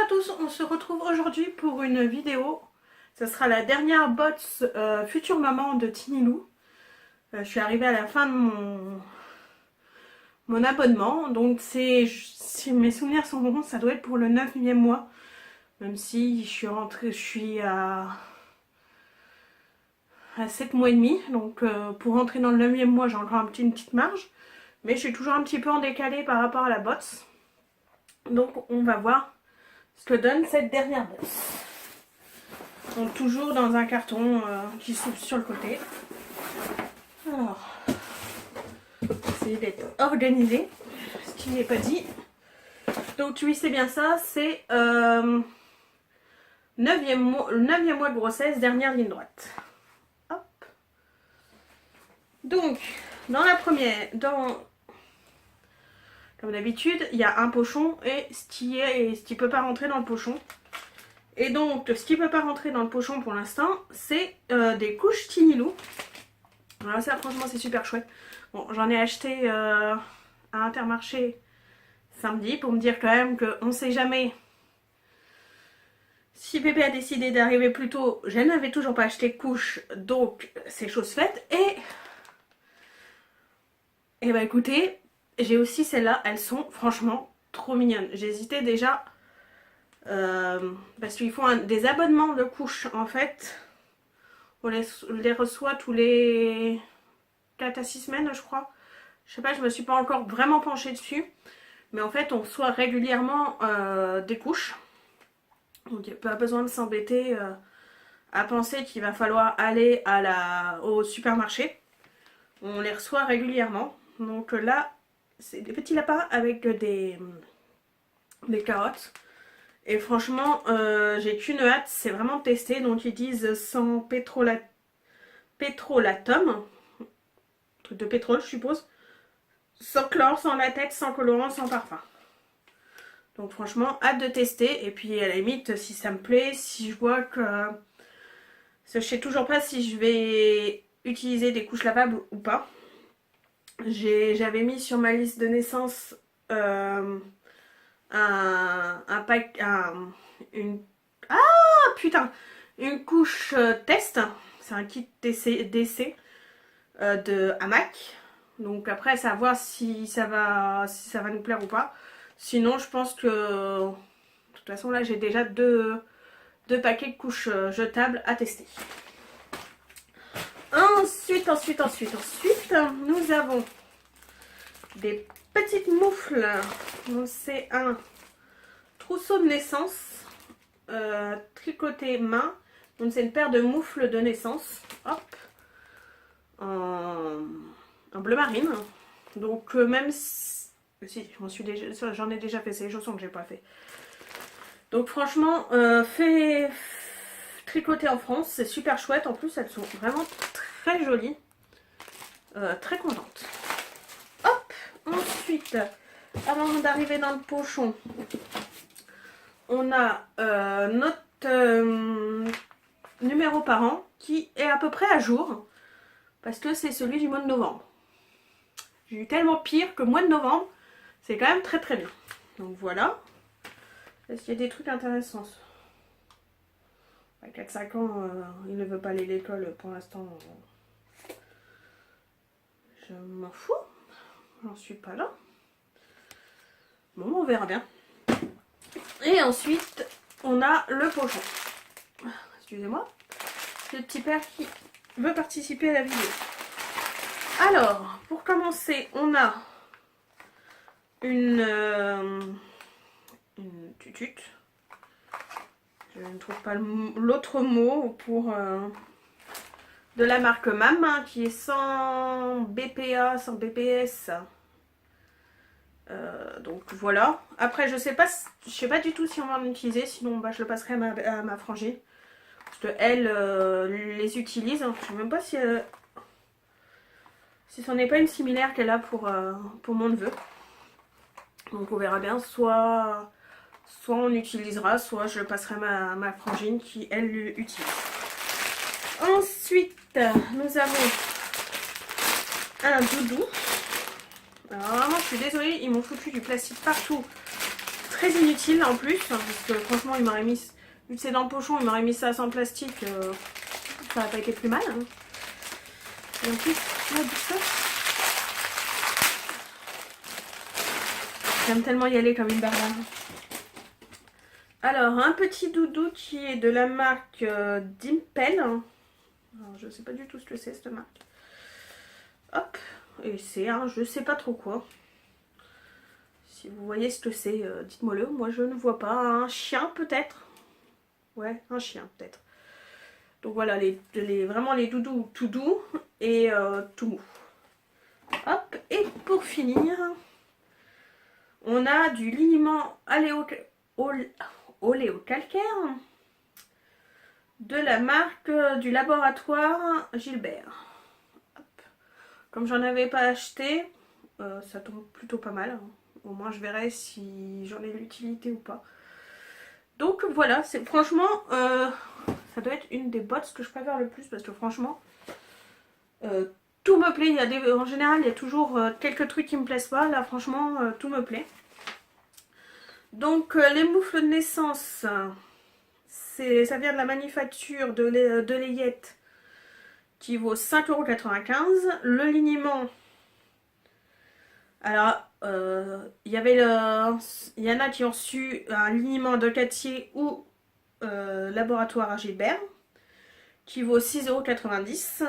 tous, on se retrouve aujourd'hui pour une vidéo. Ce sera la dernière box future maman de Tinilou. Je suis arrivée à la fin de mon abonnement. Donc si mes souvenirs sont bons, ça doit être pour le 9e mois. Même si je suis à 7 mois et demi. Donc pour rentrer dans le 9e mois, j'ai encore une petite marge. Mais je suis toujours un petit peu en décalé par rapport à la box. Donc on va voir ce que donne cette dernière box. Donc toujours dans un carton qui s'ouvre sur le côté. Alors, essayer d'être organisé, ce qui n'est pas dit. Donc oui, c'est bien ça, c'est 9e mois de grossesse, dernière ligne droite. Hop. Donc, dans la première, comme d'habitude, il y a un pochon et ce qui peut pas rentrer dans le pochon. Et donc, ce qui peut pas rentrer dans le pochon pour l'instant, c'est des couches Tinilou. Alors ça, franchement, c'est super chouette. Bon, j'en ai acheté à Intermarché samedi pour me dire quand même qu'on ne sait jamais. Si bébé a décidé d'arriver plus tôt, je n'avais toujours pas acheté de couches, donc c'est chose faite. Et bah écoutez, j'ai aussi celles-là, elles sont franchement trop mignonnes. J'hésitais déjà parce qu'ils font des abonnements de couches en fait. On les reçoit tous les 4 à 6 semaines, je crois. Je sais pas, je me suis pas encore vraiment penchée dessus. Mais en fait, on reçoit régulièrement des couches. Donc, il n'y a pas besoin de s'embêter à penser qu'il va falloir aller au supermarché. On les reçoit régulièrement. Donc là, c'est des petits lapins avec des carottes. Et franchement, j'ai qu'une hâte, c'est vraiment de tester. Donc ils disent sans pétrolatum, truc de pétrole je suppose, sans chlore, sans latex, sans colorant, sans parfum. Donc franchement, hâte de tester. Et puis à la limite, si ça me plaît, si je vois que... Je sais toujours pas si je vais utiliser des couches lavables ou pas. J'avais mis sur ma liste de naissance une couche test. C'est un kit d'essai de hamac. Donc après, c'est à voir si ça va nous plaire ou pas. Sinon, je pense que de toute façon là, j'ai déjà deux paquets de couches jetables à tester. Ensuite, nous avons des petites moufles. C'est un trousseau de naissance tricoté main. Donc c'est une paire de moufles de naissance. Hop. En bleu marine. Donc même si j'en ai déjà fait, c'est les chaussons que j'ai pas fait. Donc franchement, fait tricoté en France, c'est super chouette. En plus, elles sont vraiment très jolies. Très contente. Hop. Ensuite, avant d'arriver dans le pochon, on a notre numéro par an qui est à peu près à jour parce que c'est celui du mois de novembre. J'ai eu tellement pire que mois de novembre, c'est quand même très très bien. Donc voilà. Est-ce qu'il y a des trucs intéressants? À 4-5 ans, il ne veut pas aller à l'école pour l'instant. Je m'en fous. J'en suis pas là. Bon, on verra bien. Et ensuite, on a le pochon. Excusez-moi. Le petit père qui veut participer à la vidéo. Alors, pour commencer, on a une tutute. Je ne trouve pas l'autre mot pour de la marque MAM hein, qui est sans BPA, sans BPS. Donc voilà. Après, je sais pas du tout si on va en utiliser. Sinon, bah, je le passerai à ma frangine. Parce que elle les utilise. Je sais même pas si ce n'est pas une similaire qu'elle a pour mon neveu. Donc on verra bien. Soit on utilisera, soit je le passerai à ma frangine qui elle l'utilise. Ensuite, nous avons un doudou. Alors vraiment, je suis désolée, ils m'ont foutu du plastique partout. très inutile en plus, hein, parce que franchement il m'aurait mis, vu que c'est dans le pochon, il m'aurait mis ça sans plastique, ça n'aurait pas été plus mal. Hein. Et en plus, la douceur. J'aime tellement y aller comme une barbare. Alors, un petit doudou qui est de la marque Dimpel. Alors, je sais pas du tout ce que c'est cette marque. Hop, et c'est un je sais pas trop quoi. Si vous voyez ce que c'est, dites-moi le. Moi je ne vois pas. Un chien peut-être. Ouais, un chien peut-être. Donc voilà, vraiment les doudous tout doux et tout mou. Hop, et pour finir, on a du liniment oléocalcaire de la marque du laboratoire Gilbert. Hop. Comme j'en avais pas acheté, ça tombe plutôt pas mal. Hein. Au moins je verrai si j'en ai l'utilité ou pas. Donc voilà, c'est franchement, ça doit être une des bottes que je préfère le plus parce que franchement, tout me plaît. En général, il y a toujours quelques trucs qui me plaisent pas. Là, franchement, tout me plaît. Donc les moufles de naissance, ça vient de la manufacture de Layette qui vaut 5,95 €. Le liniment, alors il y en a qui ont reçu un liniment de Catier ou laboratoire à Gilbert qui vaut 6,90 €.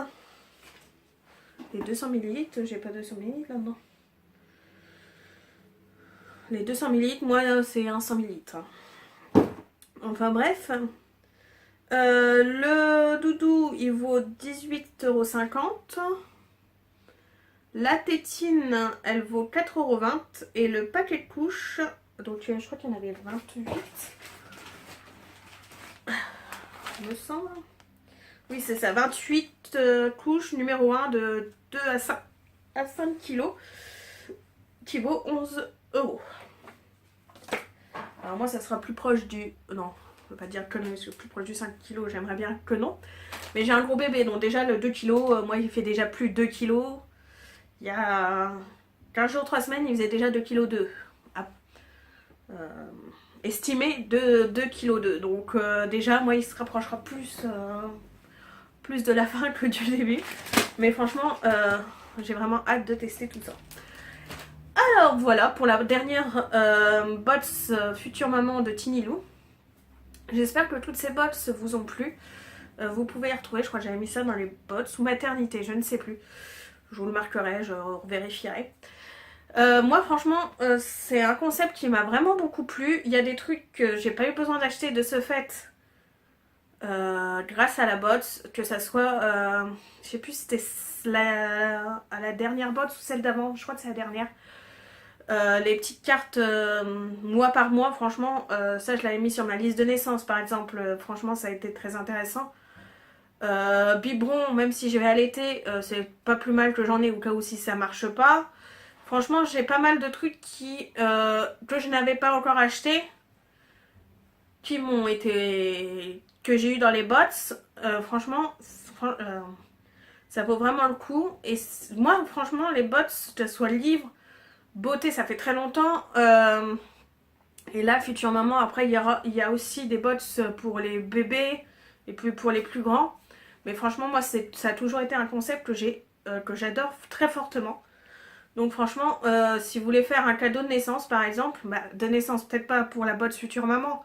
Les 200 ml, j'ai pas 200 ml là-dedans. Les 200 ml, moi c'est un 100 ml. Enfin bref. Le doudou il vaut 18,50 €. La tétine elle vaut 4,20 € et le paquet de couches, donc je crois qu'il y en avait 28. Il me semble. Oui c'est ça, 28 couches numéro 1 de 2 à 5 kg qui vaut 11 €. Alors moi ça sera plus proche du... Non, je ne veux pas dire que non, parce que plus proche du 5 kg, j'aimerais bien que non. Mais j'ai un gros bébé, donc déjà le 2 kg, moi il fait déjà plus de 2 kg. Il y a 15 jours, 3 semaines, il faisait déjà 2,2 kg. Estimé de 2,2 kg. Donc déjà, moi il se rapprochera plus de la fin que du début. Mais franchement, j'ai vraiment hâte de tester tout ça. Alors voilà pour la dernière bots Future Maman de Tinilou. J'espère que toutes ces bots vous ont plu. Vous pouvez y retrouver, je crois que j'avais mis ça dans les bots ou maternité, je ne sais plus. Je vous le marquerai, je vérifierai. Moi franchement c'est un concept qui m'a vraiment beaucoup plu. Il y a des trucs que j'ai pas eu besoin d'acheter de ce fait grâce à la bots, que ça soit je sais plus si c'était à la dernière bots ou celle d'avant, je crois que c'est la dernière. Les petites cartes mois par mois, franchement ça je l'avais mis sur ma liste de naissance par exemple, franchement ça a été très intéressant. Biberon, même si je vais allaiter, c'est pas plus mal que j'en ai au cas où si ça marche pas. Franchement j'ai pas mal de trucs que je n'avais pas encore acheté, qui m'ont été... que j'ai eu dans les bots. Franchement ça vaut vraiment le coup. Et moi franchement les bots, que ce soit livre, beauté, ça fait très longtemps. Et là Future Maman, après il y a aussi des bots pour les bébés et puis pour les plus grands. Mais franchement moi ça a toujours été un concept que j'adore très fortement. Donc franchement si vous voulez faire un cadeau de naissance par exemple, de naissance peut-être pas pour la bots Future Maman,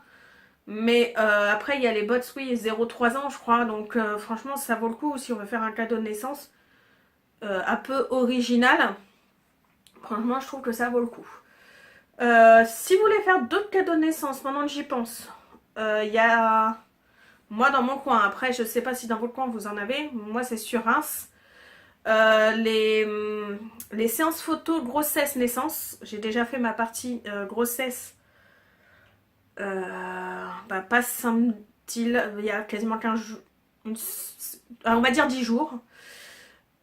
mais après il y a les bots oui 0-3 ans je crois. Donc franchement ça vaut le coup si on veut faire un cadeau de naissance un peu original. Franchement je trouve que ça vaut le coup. Si vous voulez faire d'autres cadeaux de naissance pendant que j'y pense, il y a... Moi dans mon coin, après je sais pas si dans votre coin vous en avez, moi c'est sur Reims. Les séances photo grossesse naissance, j'ai déjà fait ma partie grossesse pas samedi, il y a quasiment 15 jours, on va dire 10 jours.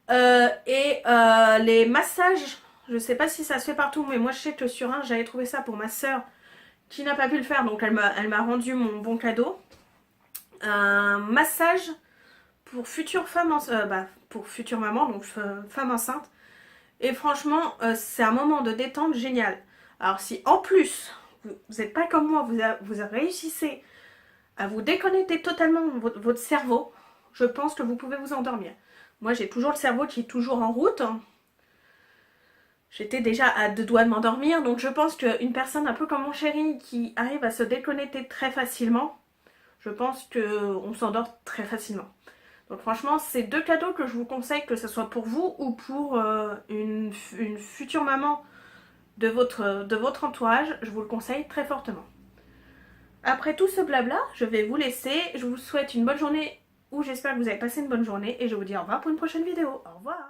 Les massages, je sais pas si ça se fait partout, mais moi je sais que sur Reims j'avais trouvé ça pour ma soeur qui n'a pas pu le faire, donc elle m'a rendu mon bon cadeau. Un massage pour future femme pour future maman, donc femme enceinte. Et franchement c'est un moment de détente génial. Alors si en plus vous n'êtes pas comme moi, vous réussissez à vous déconnecter totalement de votre cerveau, je pense que vous pouvez vous endormir. Moi, j'ai toujours le cerveau qui est toujours en route. J'étais déjà à 2 doigts de m'endormir, donc je pense qu'une personne un peu comme mon chéri qui arrive à se déconnecter très facilement, je pense qu'on s'endort très facilement. Donc franchement, c'est 2 cadeaux que je vous conseille, que ce soit pour vous ou pour une future maman de votre entourage, je vous le conseille très fortement. Après tout ce blabla, je vais vous laisser. Je vous souhaite une bonne journée, ou j'espère que vous avez passé une bonne journée, et je vous dis au revoir pour une prochaine vidéo. Au revoir.